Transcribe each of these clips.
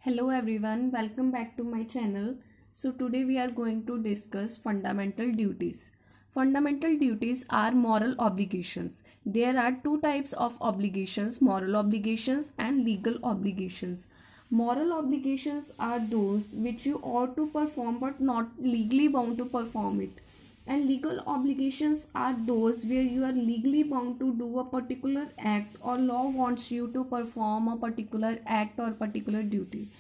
Hello everyone, welcome back to my channel. So today we are going to discuss fundamental duties. Fundamental duties are moral obligations. There are two types of obligations, moral obligations and legal obligations. Moral obligations are those which you ought to perform but not legally bound to perform it. And legal obligations are those where you are legally bound to do a particular act or law wants you to perform a particular act or particular duty.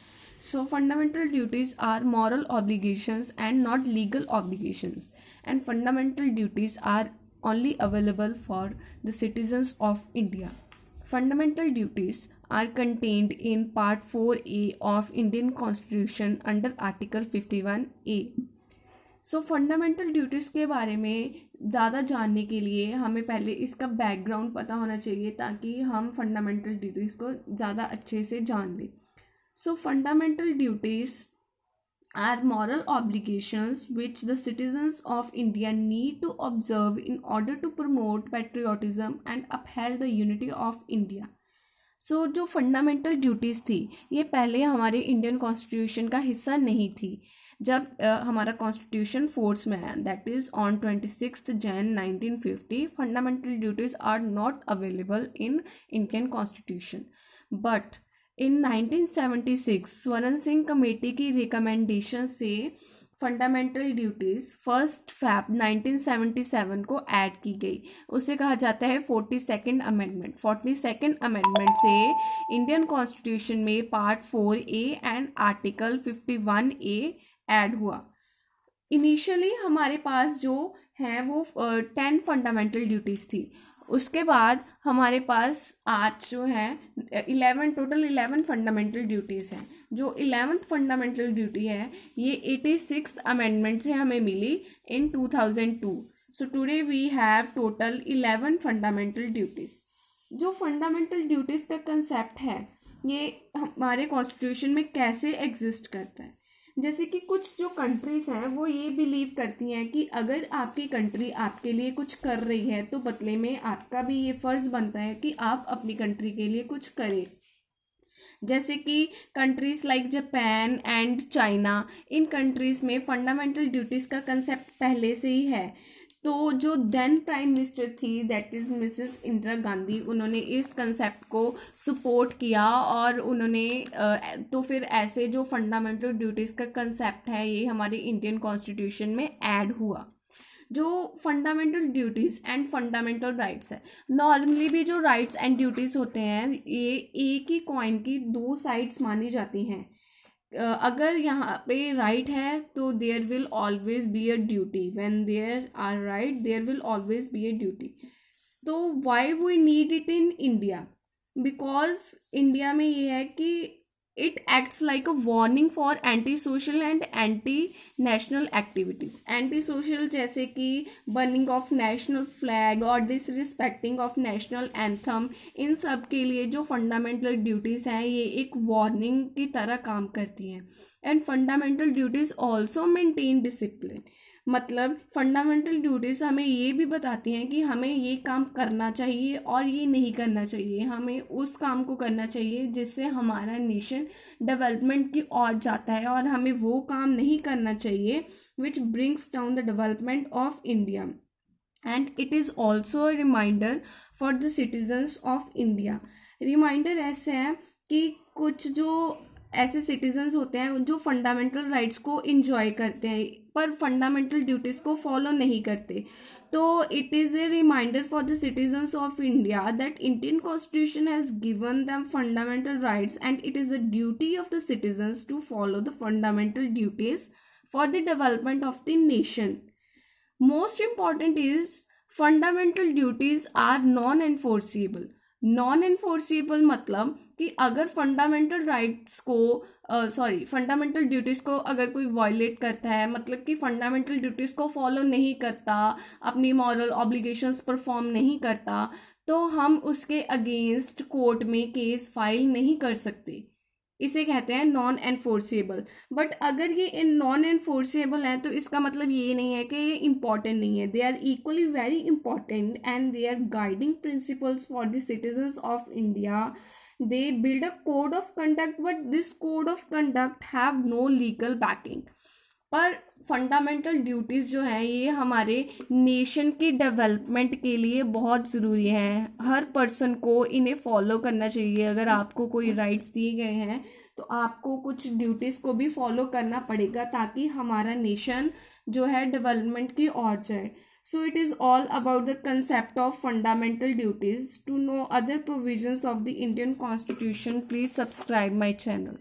So fundamental duties are moral obligations and not legal obligations, and fundamental duties are only available for the citizens of India. Fundamental duties are contained in part 4A of Indian Constitution under Article 51A. So fundamental duties के बारे में ज़्यादा जानने के लिए हमें पहले इसका बैकग्राउंड पता होना चाहिए ताकि हम फंडामेंटल ड्यूटीज़ को ज़्यादा अच्छे से जान लें. सो fundamental duties are moral obligations which the citizens of India need to observe in order to promote patriotism and uphold the unity of India. सो जो फंडामेंटल ड्यूटीज़ थी ये पहले हमारे इंडियन कॉन्स्टिट्यूशन का हिस्सा नहीं थी. जब हमारा कॉन्स्टिट्यूशन फोर्स में आया, that is on 26 Jan 1950, fundamental duties are not available in Indian constitution. But in 1976 Swaran Singh committee की रिकमेंडेशन से फंडामेंटल ड्यूटीज़ 1 फरवरी 1977 को ऐड की गई. उसे कहा जाता है 42nd अमेंडमेंट. 42nd अमेंडमेंट से इंडियन कॉन्स्टिट्यूशन में part 4A and article 51A add हुआ. इनिशियली हमारे पास जो है वो 10 फंडामेंटल ड्यूटीज़ थी. उसके बाद हमारे पास आज जो है 11 फंडामेंटल ड्यूटीज़ हैं. जो 11th फंडामेंटल ड्यूटी है ये 86th अमेंडमेंट से हमें मिली in 2002. So today we have total 11 fundamental duties. जो फंडामेंटल ड्यूटीज़ का कंसेप्ट है ये हमारे कॉन्स्टिट्यूशन में कैसे एग्जिस्ट करता है. जैसे कि कुछ जो कंट्रीज़ हैं वो ये बिलीव करती हैं कि अगर आपकी कंट्री आपके लिए कुछ कर रही है तो बदले में आपका भी ये फ़र्ज़ बनता है कि आप अपनी कंट्री के लिए कुछ करें. जैसे कि countries like Japan and China, in countries में फंडामेंटल ड्यूटीज़ का कंसेप्ट पहले से ही है. तो जो देन प्राइम मिनिस्टर थी that is Mrs Indira Gandhi, उन्होंने इस कंसेप्ट को सपोर्ट किया और उन्होंने तो फिर ऐसे जो फंडामेंटल ड्यूटीज़ का कंसेप्ट है ये हमारे इंडियन कॉन्स्टिट्यूशन में ऐड हुआ. जो fundamental duties and fundamental rights है, नॉर्मली भी जो राइट्स एंड ड्यूटीज़ होते हैं ये एक ही कॉइन की दो साइड्स मानी जाती हैं. अगर यहाँ पे राइट है तो there will always be a duty. When there are right there will always be a duty. तो why we need it in India? Because India में ये है कि it acts like a warning for anti social and anti national activities. Anti social जैसे कि burning of national flag और disrespecting of national anthem, इन सब के लिए जो फंडामेंटल ड्यूटीज़ हैं ये एक वार्निंग की तरह काम करती हैं. And fundamental duties also maintain discipline. मतलब फंडामेंटल ड्यूटीज़ हमें ये भी बताती हैं कि हमें ये काम करना चाहिए और ये नहीं करना चाहिए. हमें उस काम को करना चाहिए जिससे हमारा नेशन डेवलपमेंट की ओर जाता है और हमें वो काम नहीं करना चाहिए which brings down the development of India. And it is also a reminder for the citizens of India. Reminder ऐसे है कि कुछ जो ऐसे सिटीजन्स होते हैं जो फंडामेंटल राइट्स को इंजॉय करते हैं पर फंडामेंटल ड्यूटीज़ को फॉलो नहीं करते. तो it is a reminder for the citizens of India that Indian constitution has given them fundamental rights and it is a duty of the citizens to follow the fundamental duties for the development of the nation. Most important is fundamental duties are non enforceable. Non enforceable मतलब कि अगर fundamental rights को fundamental duties को अगर कोई violet करता है, मतलब कि फंडामेंटल ड्यूटीज़ को फॉलो नहीं करता, अपनी मॉरल ऑब्लिगेशंस परफॉर्म नहीं करता, तो हम उसके अगेंस्ट कोर्ट में केस फाइल नहीं कर सकते. इसे कहते हैं नॉन एनफोर्सेबल. बट अगर ये नॉन एनफोर्सेबल है तो इसका मतलब ये नहीं है कि ये इम्पॉर्टेंट नहीं है. They are equally very important and they are guiding principles for the citizens of India they build a code of conduct, but this code of conduct have no legal backing. और fundamental duties जो हैं ये हमारे nation की development के लिए बहुत ज़रूरी हैं. हर पर्सन को इन्हें फॉलो करना चाहिए. अगर आपको कोई राइट्स दिए गए हैं तो आपको कुछ ड्यूटीज़ को भी फॉलो करना पड़ेगा ताकि हमारा नेशन जो है डेवलपमेंट की ओर जाए. So it is all about the concept of fundamental duties. To know other provisions of the Indian Constitution, please subscribe my channel.